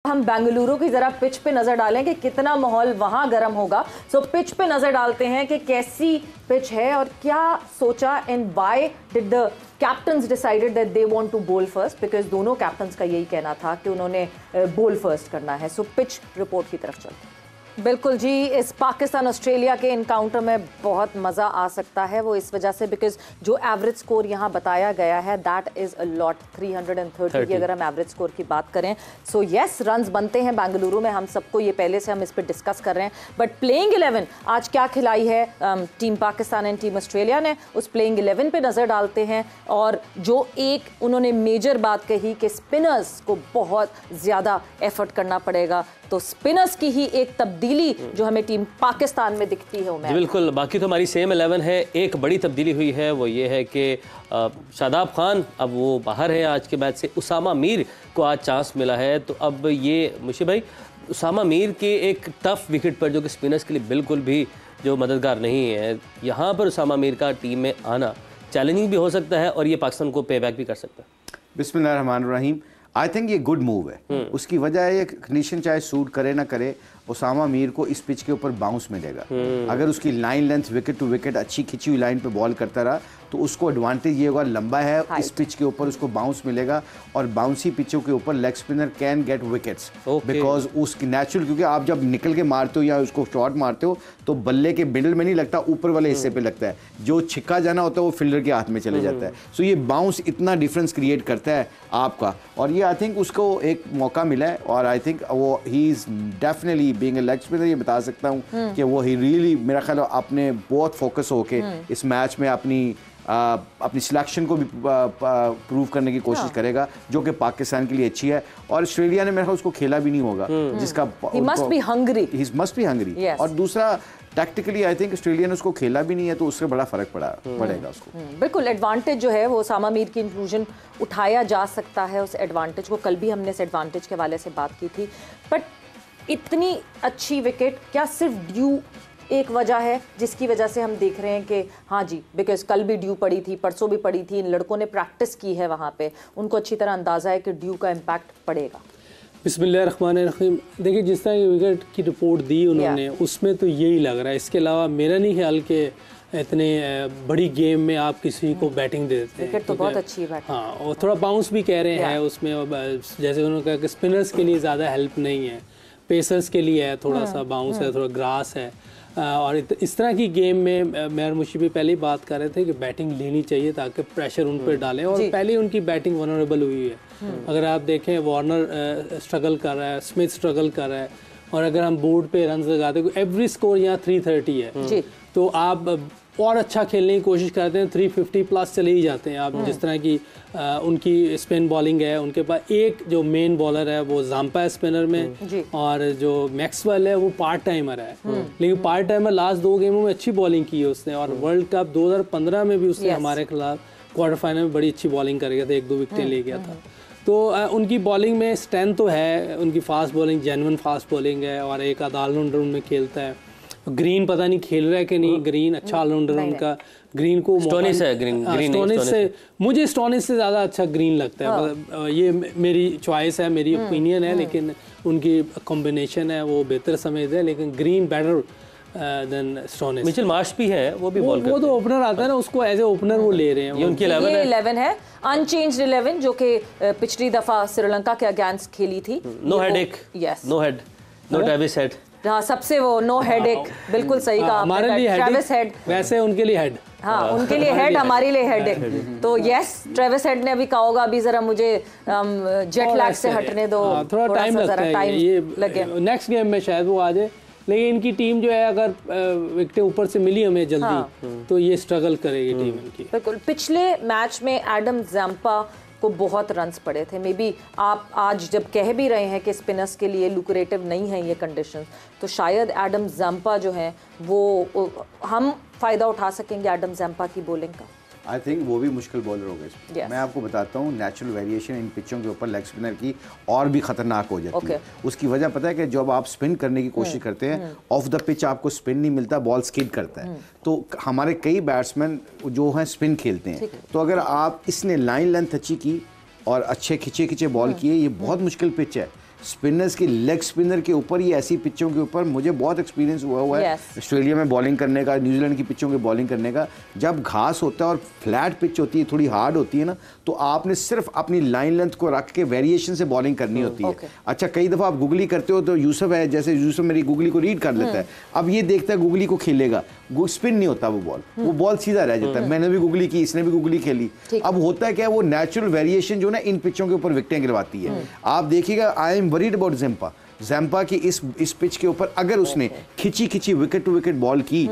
हम बेंगलुरु की जरा पिच पे नजर डालें कि कितना माहौल वहां गर्म होगा। सो पिच पे नजर डालते हैं कि कैसी पिच है और क्या सोचा and why did the captains decided that they want to bowl first, because दोनों कैप्टन्स का यही कहना था कि उन्होंने बोल फर्स्ट करना है। सो पिच रिपोर्ट की तरफ चलते हैं। बिल्कुल जी, इस पाकिस्तान ऑस्ट्रेलिया के इनकाउंटर में बहुत मज़ा आ सकता है, वो इस वजह से बिकॉज जो एवरेज स्कोर यहाँ बताया गया है दैट इज़ अ लॉट, 330 की अगर हम एवरेज स्कोर की बात करें। सो यस, रन्स बनते हैं बेंगलुरु में, हम सबको ये पहले से हम इस पर डिस्कस कर रहे हैं। बट प्लेइंग 11 आज क्या खिलाई है team Pakistan and team Australia ने, उस प्लेइंग 11 पे नज़र डालते हैं। और जो एक उन्होंने मेजर बात कही कि स्पिनर्स को बहुत ज़्यादा एफर्ट करना पड़ेगा, तो स्पिनर्स की ही एक तब्दीली जो हमें टीम पाकिस्तान में दिखती है उमर। बिल्कुल, बाकी तो हमारी सेम 11 है। एक बड़ी तब्दीली हुई है, वो ये है कि शादाब खान अब वो बाहर है आज के मैच से। उसामा मीर को आज चांस मिला है, तो अब ये मुशी भाई उसामा मीर के एक टफ विकेट पर जो कि स्पिनर्स के लिए बिल्कुल भी जो मददगार नहीं है, यहाँ पर उसामा मीर का टीम में आना चैलेंजिंग भी हो सकता है और ये पाकिस्तान को पे बैक भी कर सकता है। बिस्मिल्लाहिर्रहमानिर्रहीम। आई थिंक ये गुड मूव है। उसकी वजह है ये कंडीशन चाहे सूट करे ना करे, उसामा मीर को इस पिच के ऊपर बाउंस मिलेगा। अगर उसकी line length wicket to wicket अच्छी खिंची हुई लाइन पे बॉल करता रहा तो उसको एडवांटेज ये होगा, लंबा है इस पिच के ऊपर उसको बाउंस मिलेगा। और बाउंसी पिचों के ऊपर leg spinner can get wickets because उसकी नेचुरल, क्योंकि आप जब निकल के मारते हो या उसको शॉट मारते हो तो बल्ले के मिडल में नहीं लगता, ऊपर वाले हिस्से पे लगता है। जो छिक्का जाना होता है वो फील्डर के हाथ में चले जाता है। सो ये बाउंस इतना डिफरेंस क्रिएट करता है आपका, और ये आई थिंक उसको एक मौका मिला है। और आई थिंक वो he is definitely being a leg spinner, ये बता सकता हूँ कि वो ही रियली मेरा ख्याल अपने बहुत फोकस होके इस मैच में अपनी सिलेक्शन को भी प्रूव करने की कोशिश करेगा, जो कि पाकिस्तान के लिए अच्छी है। और ऑस्ट्रेलिया ने मेरे ख्याल उसको खेला भी नहीं होगा, जिसका he must be hungry. He must be hungry. Yes. और दूसरा टैक्टिकली आई थिंक ऑस्ट्रेलिया ने उसको खेला भी नहीं है, तो उससे बड़ा फर्क पड़ेगा उसको। बिल्कुल, एडवांटेज जो है वो उसामा मीर की इंक्लूजन उठाया जा सकता है उस एडवांटेज को। कल भी हमने इस एडवांटेज के हवाले से बात की थी। बट इतनी अच्छी विकेट क्या सिर्फ ड्यू एक वजह है जिसकी वजह से हम देख रहे हैं कि हाँ जी, बिकॉज कल भी ड्यू पड़ी थी, परसों भी पड़ी थी, इन लड़कों ने प्रैक्टिस की है वहाँ पे, उनको अच्छी तरह अंदाज़ा है कि ड्यू का इम्पैक्ट पड़ेगा। बिस्मिल्लाहिर्रहमानिर्रहीम। देखिए, जिस तरह की विकेट की रिपोर्ट दी उन्होंने उसमें तो यही लग रहा है। इसके अलावा मेरा नहीं ख्याल कि इतने बड़ी गेम में आप किसी को बैटिंग दे देते हैं। विकेट तो बहुत अच्छी है। हाँ, और थोड़ा बाउंस भी कह रहे हैं उसमें, जैसे उन्होंने कहा कि स्पिनर्स के लिए ज़्यादा हेल्प नहीं है, पेसर्स के लिए है थोड़ा सा बाउंस है, थोड़ा ग्रास है। और इस तरह की गेम में मैं और मुशीबी पहले ही बात कर रहे थे कि बैटिंग लेनी चाहिए ताकि प्रेशर उन पर डालें, और पहले उनकी बैटिंग वनरेबल हुई है। अगर आप देखें, वार्नर स्ट्रगल कर रहा है, स्मिथ स्ट्रगल कर रहा है, और अगर हम बोर्ड पे रन लगाते हैं, एवरेज स्कोर यहाँ 330 है, तो आप और अच्छा खेलने की कोशिश करते हैं 350 प्लस चले ही जाते हैं आप। जिस तरह की उनकी स्पिन बॉलिंग है, उनके पास एक जो मेन बॉलर है वो जाम्पा है स्पिनर में, और जो मैक्सवेल है वो पार्ट टाइमर है। लेकिन पार्ट टाइमर लास्ट 2 गेमों में अच्छी बॉलिंग की है उसने, और वर्ल्ड कप 2015 में भी उसने हमारे खिलाफ क्वार्टर फाइनल में बड़ी अच्छी बॉलिंग कर गया था, 1-2 विकेटें ले गया था। तो उनकी बॉलिंग में स्ट्रेंथ तो है, उनकी fast bowling genuine fast bowling है, और एक आधा ऑलराउंडर उनमें खेलता है। ग्रीन पता नहीं खेल रहा है कि नहीं, ग्रीन अच्छा ऑलराउंडर उनका। ग्रीन को स्टोनिस है, स्टोनिस से मुझे स्टोनिस से ज़्यादा अच्छा ग्रीन लगता है। ये मेरी चॉइस है, मेरी ओपिनियन है, लेकिन उनकी कॉम्बिनेशन है वो बेहतर समझते हैं, लेकिन green better than Stoinis. Mitchell Marsh भी है, वो भी बॉल करते हैं। वो तो ओपनर आता है ना, उसको एज ए ओपनर वो ले रहे हैं। ये उनकी 11 है, अनचेंज्ड 11 जो कि पिछली दफा श्रीलंका के अगेंस्ट खेली थी। No headache, no head, no Travis Head. हाँ, सबसे वो नो हेडेक, बिल्कुल सही कहा। हमारे लिए ट्रेविस हेड, वैसे उनके लिए हेड। हाँ, उनके लिए हेड, हमारे लिए हेडेक। तो यस, ट्रेविस हेड ने अभी कहा होगा अभी जरा मुझे जेट लैग से हटने दो, थोड़ा टाइम लगता है, ये नेक्स्ट गेम में शायद वो आ जाए। लेकिन इनकी टीम जो है, अगर विकेटें ऊपर से मिली हमें जल्दी, तो ये स्ट्रगल करेगी टीम इनकी। बिल्कुल, पिछले मैच में एडम ज़ैम्पा को बहुत रन्स पड़े थे। मे बी आप आज जब कह भी रहे हैं कि स्पिनर्स के लिए लुक्रेटिव नहीं है ये कंडीशंस, तो शायद एडम ज़ैम्पा जो है वो हम फ़ायदा उठा सकेंगे एडम ज़ैम्पा की बॉलिंग का। आई थिंक वो भी मुश्किल बॉलर हो गए। मैं आपको बताता हूँ, नेचुरल वेरिएशन इन पिचों के ऊपर लेग स्पिनर की और भी खतरनाक हो जाती है। उसकी वजह पता है कि जब आप स्पिन करने की कोशिश करते हैं, ऑफ द पिच आपको स्पिन नहीं मिलता, बॉल स्किड करता है। तो हमारे कई बैट्समैन जो हैं स्पिन खेलते हैं, तो अगर आप इसने लाइन लेंथ अच्छी की और अच्छे खिंचे बॉल किए, ये बहुत मुश्किल पिच है, स्पिनर्स की लेग स्पिनर के ऊपर, ये ऐसी पिचों के ऊपर मुझे बहुत एक्सपीरियंस हुआ है ऑस्ट्रेलिया में बॉलिंग करने का, न्यूजीलैंड की पिचों के बॉलिंग करने का। जब घास होता है और फ्लैट पिच होती है, थोड़ी हार्ड होती है ना, तो आपने सिर्फ अपनी लाइन लेंथ को रख के वेरिएशन से बॉलिंग करनी होती है। अच्छा, कई दफ़ा आप गुगली करते हो तो यूसुफ है, जैसे यूसुफ मेरी गुगली को रीड कर लेता है, अब ये देखता है गुगली को खेलेगा, स्पिन नहीं होता वो बॉल सीधा रह जाता है। मैंने भी गुगली की, इसने भी गुगली खेली। अब होता है क्या, वो नेचुरल वेरिएशन जो ना इन पिचों के ऊपर विकेटें गिरवाती है। आप देखिएगा, I am worried about Zampa की इस पिच के ऊपर अगर उसने खिंची विकेट टू विकेट बॉल की,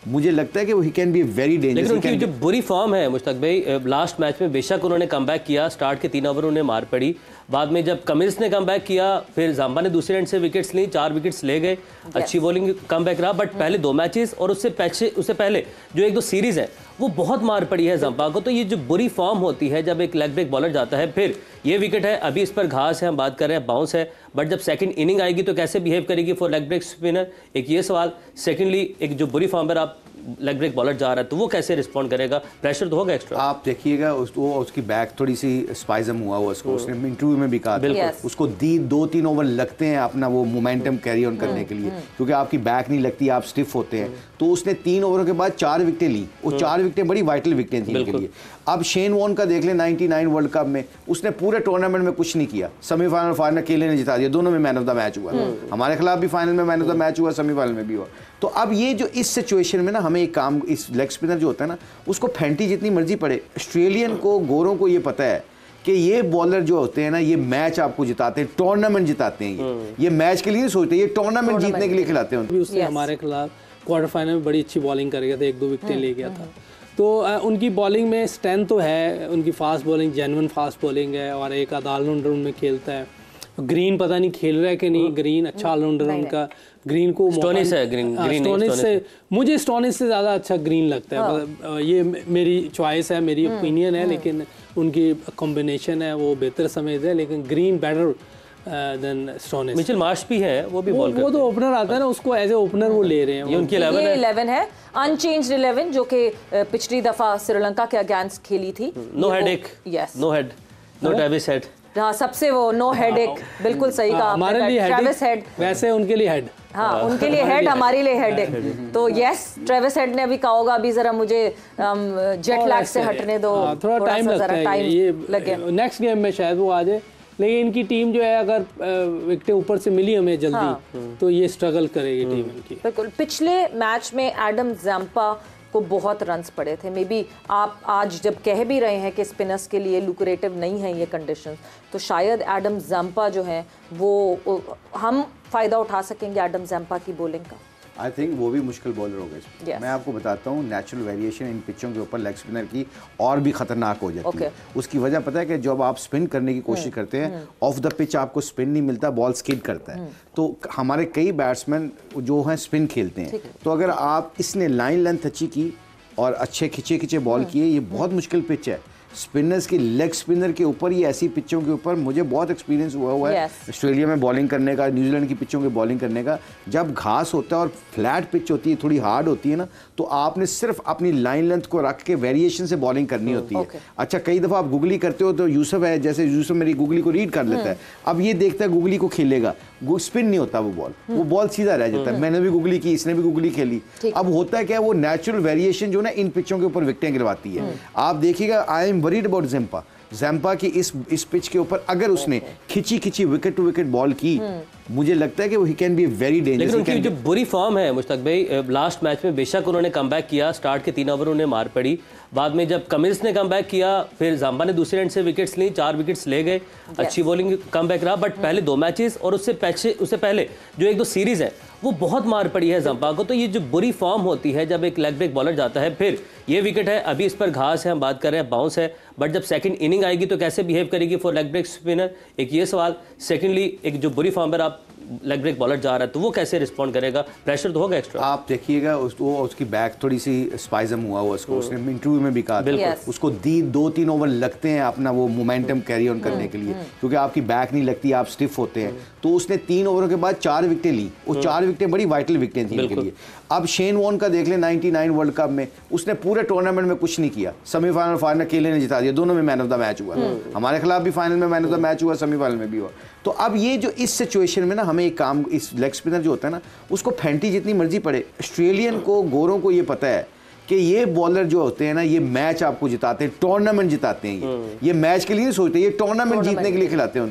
मुझे लगता है कि वो he can be very dangerous. लेकिन उनकी जो बुरी फॉर्म है मुश्ताक भाई, लास्ट मैच में बेशक उन्होंने कमबैक किया, स्टार्ट के 3 ओवर उन्हें मार पड़ी, बाद में जब कमिंस ने कमबैक किया, फिर ज़ाम्बा ने दूसरे एंड से विकेट्स ली, 4 विकेट्स ले गए, अच्छी बॉलिंग कमबैक रहा। बट पहले 2 मैचेस और उससे पहले जो 1-2 सीरीज़ है वो बहुत मार पड़ी है ज़ाम्बा को। तो ये जो बुरी फॉर्म होती है जब एक लेग ब्रेक बॉलर जाता है, फिर ये विकेट है, अभी इस पर घास है, हम बात कर रहे हैं बाउंस है, बट जब सेकंड इनिंग आएगी तो कैसे बिहेव करेगी फॉर लेग ब्रेक स्पिनर, एक ये सवाल। सेकेंडली, एक जो बुरी फॉर्म पर आप लेग ब्रेक बॉलर जा रहा है तो वो कैसे रिस्पॉन्ड करेगा, प्रेशर तो होगा एक्स्ट्रा। आप देखिएगा उसकी बैक थोड़ी सी स्पाइजम हुआ उसको, उसने इंटरव्यू में भी कहा उसको 2-3 ओवर लगते हैं अपना वो मोमेंटम कैरी ऑन करने के लिए, क्योंकि आपकी बैक नहीं लगती, आप स्टिफ होते हैं। तो उसने 3 ओवरों के बाद 4 विकेटें ली, वो 4 विकेटें बड़ी वाइटल विकेटें थी उनके लिए। अब शेन वॉर्न का देख लें, 99 वर्ल्ड कप में उसने पूरे टूर्नामेंट में कुछ नहीं किया, सेमीफाइनल फाइनल अकेले ने जिता दिया, दोनों में मैन ऑफ द मैच हुआ, हमारे खिलाफ भी फाइनल में मैन ऑफ द मैच हुआ, सेमीफाइनल में भी हुआ। तो अब ये जो इस सिचुएशन में ना हमें एक काम, इस लेग स्पिनर जो होता है ना, उसको फेंटी जितनी मर्जी पड़े, ऑस्ट्रेलियन को, गोरों को ये पता है कि ये बॉलर जो होते हैं ना, ये मैच आपको जिताते हैं, टूर्नामेंट जिताते हैं। ये मैच के लिए नहीं सोचते, ये टूर्नामेंट जीतने के लिए खिलाते हैं। उसने हमारे खिलाफ क्वार्टर फाइनल में बड़ी अच्छी बॉलिंग कर गया था, 1-2 विकेटें ले गया था। तो उनकी बॉलिंग में स्ट्रेंथ तो है, उनकी fast bowling genuine fast bowling है, और एक ऑलराउंडर उनमें खेलता है। ग्रीन पता नहीं खेल रहा है कि नहीं, ग्रीन अच्छा ऑलराउंडर उनका, ग्रीन को स्टोनिस है, स्टोनिस से मुझे स्टोनिस से ज़्यादा अच्छा ग्रीन लगता है। ये मेरी चॉइस है, मेरी ओपिनियन है, लेकिन उनकी कॉम्बिनेशन है वो बेहतर समझते हैं, लेकिन green better than Stoinis. Mitchell Marsh भी है, वो भी बॉल करते हैं। वो तो ओपनर आता है ना, उसको एज ए ओपनर वो ले रहे हैं। ये उनकी 11 है, अनचेंज्ड 11 जो कि पिछली दफा श्रीलंका के अगेंस्ट खेली थी। No headache, no head, no Travis Head. हाँ, सबसे वो नो हेडेक, बिल्कुल सही कहा हमारे लिए ट्रेविस हेड, वैसे उनके लिए हेड। हाँ, उनके लिए हेड, हमारे लिए हेडेक। तो यस, ट्रेविस हेड ने अभी कहा होगा अभी जरा मुझे जेट लैग से हटने दो, थोड़ा टाइम लगता है, ये नेक्स्ट गेम में शायद वो आ जाए। लेकिन इनकी टीम जो है, अगर विकेटें ऊपर से मिली हमें जल्दी, तो ये स्ट्रगल करेगी टीम इनकी। बिल्कुल। पिछले मैच में एडम ज़ैम्पा को बहुत रन्स पड़े थे। मे बी आप आज जब कह भी रहे हैं कि स्पिनर्स के लिए लुक्रेटिव नहीं है ये कंडीशंस, तो शायद एडम ज़ैम्पा जो है वो हम फ़ायदा उठा सकेंगे एडम ज़ैम्पा की बॉलिंग का। आई थिंक वो भी मुश्किल बॉलर हो गए। मैं आपको बताता हूँ, नेचुरल वेरिएशन इन पिचों के ऊपर लेग स्पिनर की और भी खतरनाक हो जाती है। उसकी वजह पता है कि जब आप स्पिन करने की कोशिश करते हैं, ऑफ द पिच आपको स्पिन नहीं मिलता, बॉल स्किड करता है। तो हमारे कई बैट्समैन जो हैं स्पिन खेलते हैं, तो अगर आप इसने लाइन लेंथ अच्छी की और अच्छे खिंचे बॉल किए, ये बहुत मुश्किल पिच है। स्पिनर्स की लेग स्पिनर के ऊपर, ये ऐसी पिचों के ऊपर मुझे बहुत एक्सपीरियंस हुआ है ऑस्ट्रेलिया में बॉलिंग करने का, न्यूजीलैंड की पिचों के बॉलिंग करने का। जब घास होता है और फ्लैट पिच होती है, थोड़ी हार्ड होती है ना, तो आपने सिर्फ अपनी लाइन लेंथ को रख के वेरिएशन से बॉलिंग करनी होती है। अच्छा, कई दफ़ा आप गुगली करते हो तो यूसुफ है, जैसे यूसुफ मेरी गुगली को रीड कर लेता है, अब ये देखता है गुगली को खेलेगा, स्पिन नहीं होता वो बॉल सीधा रह जाता है। मैंने भी गुगली की, इसने भी गुगली खेली। अब होता है क्या, वो नेचुरल वेरिएशन जो ना इन पिचों के ऊपर विकेटें गिरवाती है। आप देखिएगा, I am worried about Zampa की इस पिच के ऊपर अगर उसने खिंची विकेट टू विकेट बॉल की, मुझे लगता है कि वो he can be very dangerous. लेकिन उनकी जो बुरी फॉर्म है मुश्ताक भाई, लास्ट मैच में बेशक उन्होंने कमबैक किया, स्टार्ट के 3 ओवर उन्हें मार पड़ी, बाद में जब कमिंस ने कमबैक किया, फिर ज़ाम्बा ने दूसरे एंड से विकेट्स ली, 4 विकेट्स ले गए, अच्छी बॉलिंग कमबैक रहा। बट पहले 2 मैचेस और उससे पहले जो 1-2 सीरीज़ है वो बहुत मार पड़ी है ज़ाम्बा को। तो ये जो बुरी फॉर्म होती है जब एक लेग ब्रेक बॉलर जाता है, फिर ये विकेट है, अभी इस पर घास है, हम बात कर रहे हैं बाउंस है, बट जब सेकंड इनिंग आएगी तो कैसे बिहेव करेगी फॉर लेग ब्रेक स्पिनर, एक ये सवाल। सेकेंडली, एक जो बुरी फॉर्म पर आप लेग ब्रेक बॉलर जा रहा है तो वो कैसे रिस्पॉन्ड करेगा, प्रेशर तो होगा एक्स्ट्रा। आप देखिएगा, उसकी बैक थोड़ी सी स्पाइजम हुआ उसको, उसने इंटरव्यू में भी कहा उसको 2-3 ओवर लगते हैं अपना वो मोमेंटम कैरी ऑन करने के लिए, क्योंकि आपकी बैक नहीं लगती, आप स्टिफ होते हैं। तो उसने 3 ओवरों के बाद 4 विकेटें ली, वो 4 विकेटें बड़ी वाइटल विकेटें थी उनके लिए। अब शेन वॉर्न का देख लें, 99 वर्ल्ड कप में उसने पूरे टूर्नामेंट में कुछ नहीं किया, सेमीफाइनल फाइनल अकेले ने जिता दिया, दोनों में मैन ऑफ द मैच हुआ, हमारे खिलाफ भी फाइनल में मैन ऑफ द मैच हुआ, सेमीफाइनल में भी हुआ। तो अब ये जो इस सिचुएशन में ना हमें एक काम, इस लेग स्पिनर जो होता है ना, उसको फैंटी जितनी मर्जी पड़े, ऑस्ट्रेलियन को, गोरों को ये पता है कि ये बॉलर जो होते हैं ना, ये मैच आपको जिताते हैं, टूर्नामेंट जिताते हैं। ये मैच के लिए नहीं सोचते, ये टूर्नामेंट जीतने के लिए खिलाते हैं।